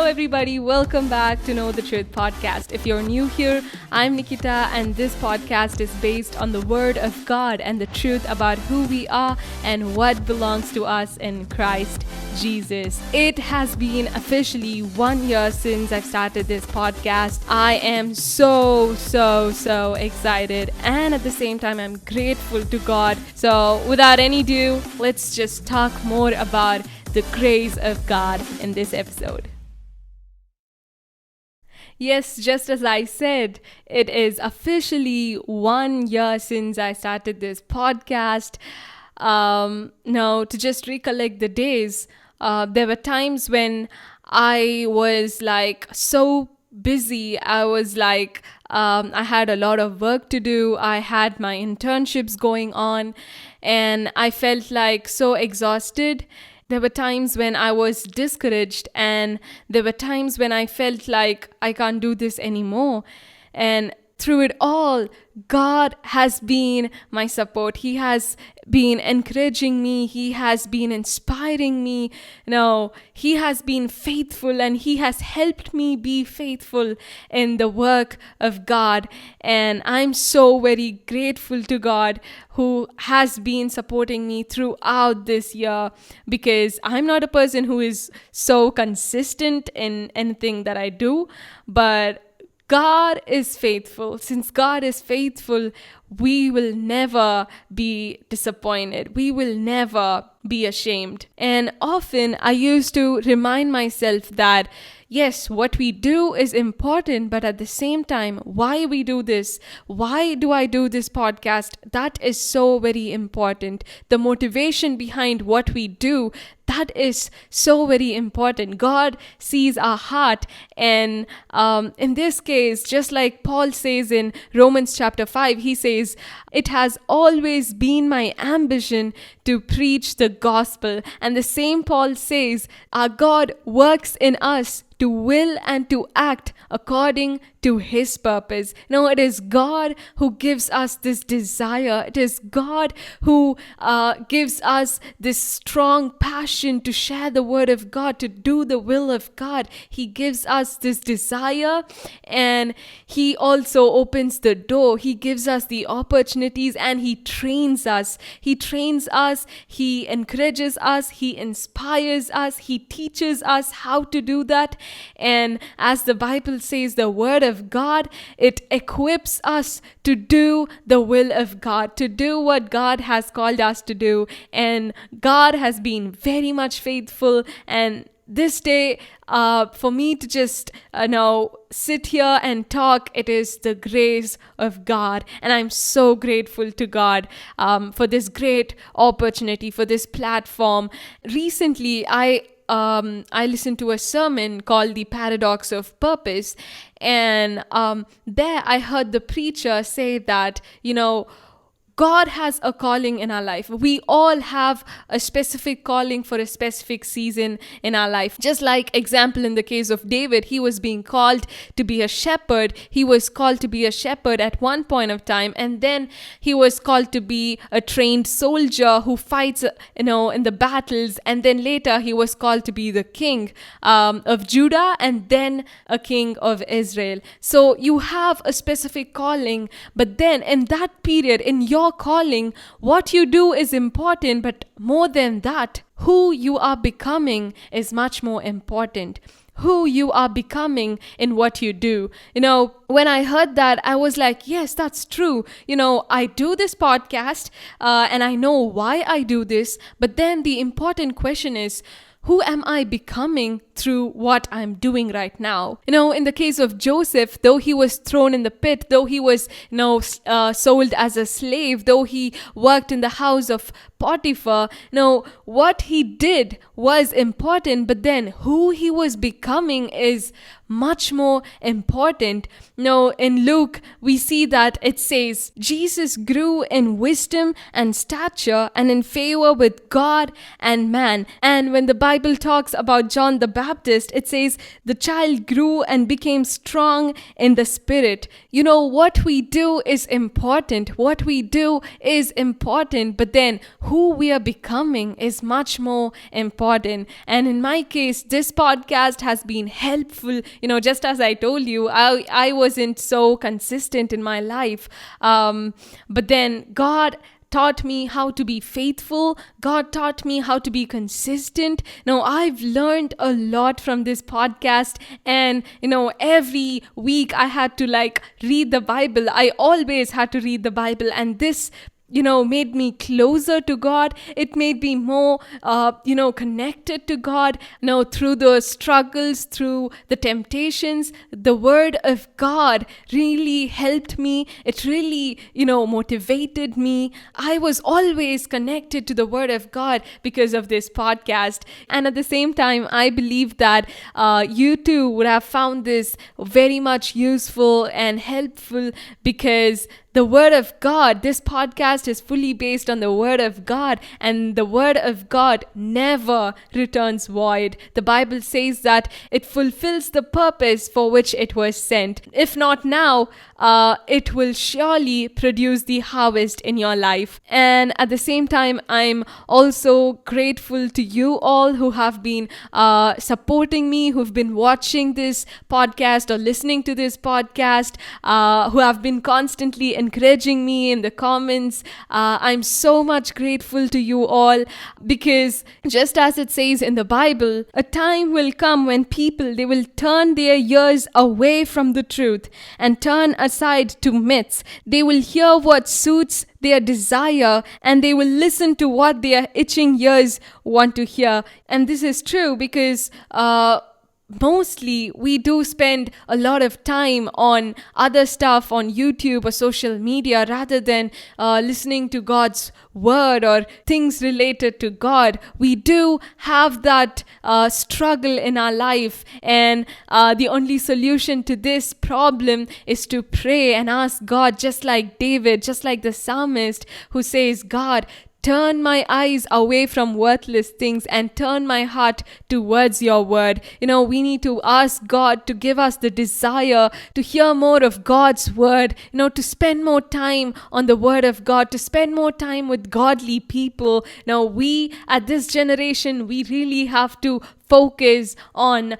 Hello everybody, welcome back to Know the Truth podcast. If you're new here, I'm Nikita and this podcast is based on the Word of God and the truth about who we are and what belongs to us in Christ Jesus. It has been officially 1 year since I've started this podcast. I am so excited and at the same time I'm grateful to God. So without any ado, let's just talk more about the grace of God in this episode. Yes, just as I said, it is officially 1 year since I started this podcast. Now, to just recollect the days, there were times when I was so busy. I was I had a lot of work to do. I had my internships going on and I felt so exhausted. There were times when I was discouraged and there were times when I felt like I can't do this anymore. And through it all, God has been my support. He has been encouraging me. He has been inspiring me. He has been faithful and He has helped me be faithful in the work of God. And I'm so very grateful to God who has been supporting me throughout this year, because I'm not a person who is so consistent in anything that I do, but God is faithful. Since God is faithful, we will never be disappointed. We will never be ashamed. And often I used to remind myself that yes, what we do is important, but at the same time, why we do this, why do I do this podcast, that is so very important. The motivation behind what we do, that is so very important. God sees our heart, and in this case, just like Paul says in Romans chapter 5, he says, "It has always been my ambition to preach the gospel." And the same Paul says, our God works in us to will and to act according to His purpose. It is God who gives us this desire. It is God who gives us this strong passion to share the word of God, to do the will of God. He gives us this desire and He also opens the door. He gives us the opportunities and He trains us. He trains us. He encourages us. He inspires us. He teaches us how to do that. And as the Bible says, the word of God, it equips us to do the will of God, to do what God has called us to do. And God has been very much faithful. And this day, for me to just sit here and talk, it is the grace of God. And I'm so grateful to God for this great opportunity, for this platform. Recently, I listened to a sermon called The Paradox of Purpose, and there I heard the preacher say that, God has a calling in our life. We all have a specific calling for a specific season in our life. Just like example in the case of David, he was being called to be a shepherd. He was called to be a shepherd at one point of time, and then he was called to be a trained soldier who fights, in the battles, and then later he was called to be the king of Judah and then a king of Israel. So you have a specific calling, but then in that period, in your calling, what you do is important, but more than that, who you are becoming is much more important. Who you are becoming in what you do. When I heard that, I was like, yes, that's true. I do this podcast and I know why I do this, but then the important question is, who am I becoming through what I'm doing right now? In the case of Joseph, though he was thrown in the pit, though he was, sold as a slave, though he worked in the house of Potiphar, what he did was important, but then who he was becoming is much more important. In Luke, we see that it says, Jesus grew in wisdom and stature and in favor with God and man. And when the Bible talks about John the Baptist, it says, the child grew and became strong in the spirit. What we do is important. What we do is important, but then who we are becoming is much more important. And in my case, this podcast has been helpful. Just as I told you, I wasn't so consistent in my life. But then God taught me how to be faithful. God taught me how to be consistent. Now, I've learned a lot from this podcast. And, every week I had to read the Bible. I always had to read the Bible. And this made me closer to God. It made me more, connected to God. Through the struggles, through the temptations, the Word of God really helped me. It really, motivated me. I was always connected to the Word of God because of this podcast. And at the same time, I believe that you too would have found this very much useful and helpful, because the Word of God, this podcast is fully based on the Word of God, and the Word of God never returns void. The Bible says that it fulfills the purpose for which it was sent. If not now, it will surely produce the harvest in your life. And at the same time, I'm also grateful to you all who have been supporting me, who've been watching this podcast or listening to this podcast, who have been constantly encouraging me in the comments. I'm so much grateful to you all, because just as it says in the Bible, a time will come when they will turn their ears away from the truth and turn aside to myths. They will hear what suits their desire, and they will listen to what their itching ears want to hear. And this is true because mostly we do spend a lot of time on other stuff on YouTube or social media rather than listening to God's word or things related to God. We do have that struggle in our life, and the only solution to this problem is to pray and ask God, just like David, just like the psalmist who says, God, turn my eyes away from worthless things and turn my heart towards your word. We need to ask God to give us the desire to hear more of God's word, to spend more time on the word of God, to spend more time with godly people. Now, we at this generation, we really have to focus on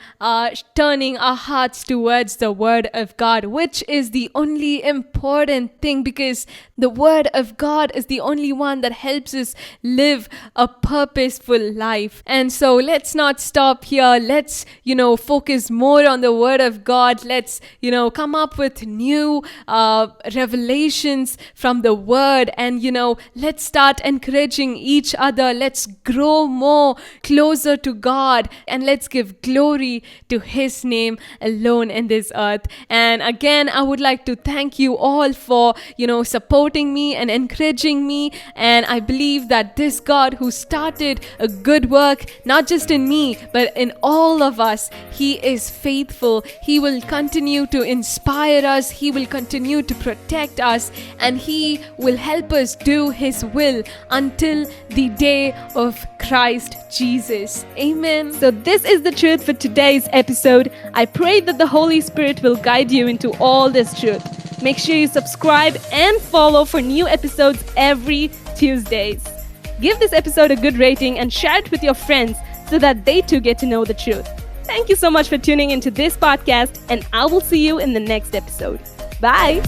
turning our hearts towards the Word of God, which is the only important thing, because the Word of God is the only one that helps us live a purposeful life. And so let's not stop here. Let's, focus more on the Word of God. Let's, come up with new revelations from the Word, and, let's start encouraging each other. Let's grow more closer to God, and let's give glory to His name alone in this earth. And again, I would like to thank you all for, supporting me and encouraging me. And I believe that this God who started a good work, not just in me, but in all of us, He is faithful. He will continue to inspire us. He will continue to protect us, and He will help us do His will until the day of Christ Jesus. Amen. So this is the truth for today's episode. I pray that the Holy Spirit will guide you into all this truth. Make sure you subscribe and follow for new episodes every Tuesdays. Give this episode a good rating and share it with your friends so that they too get to know the truth. Thank you so much for tuning into this podcast, and I will see you in the next episode. Bye.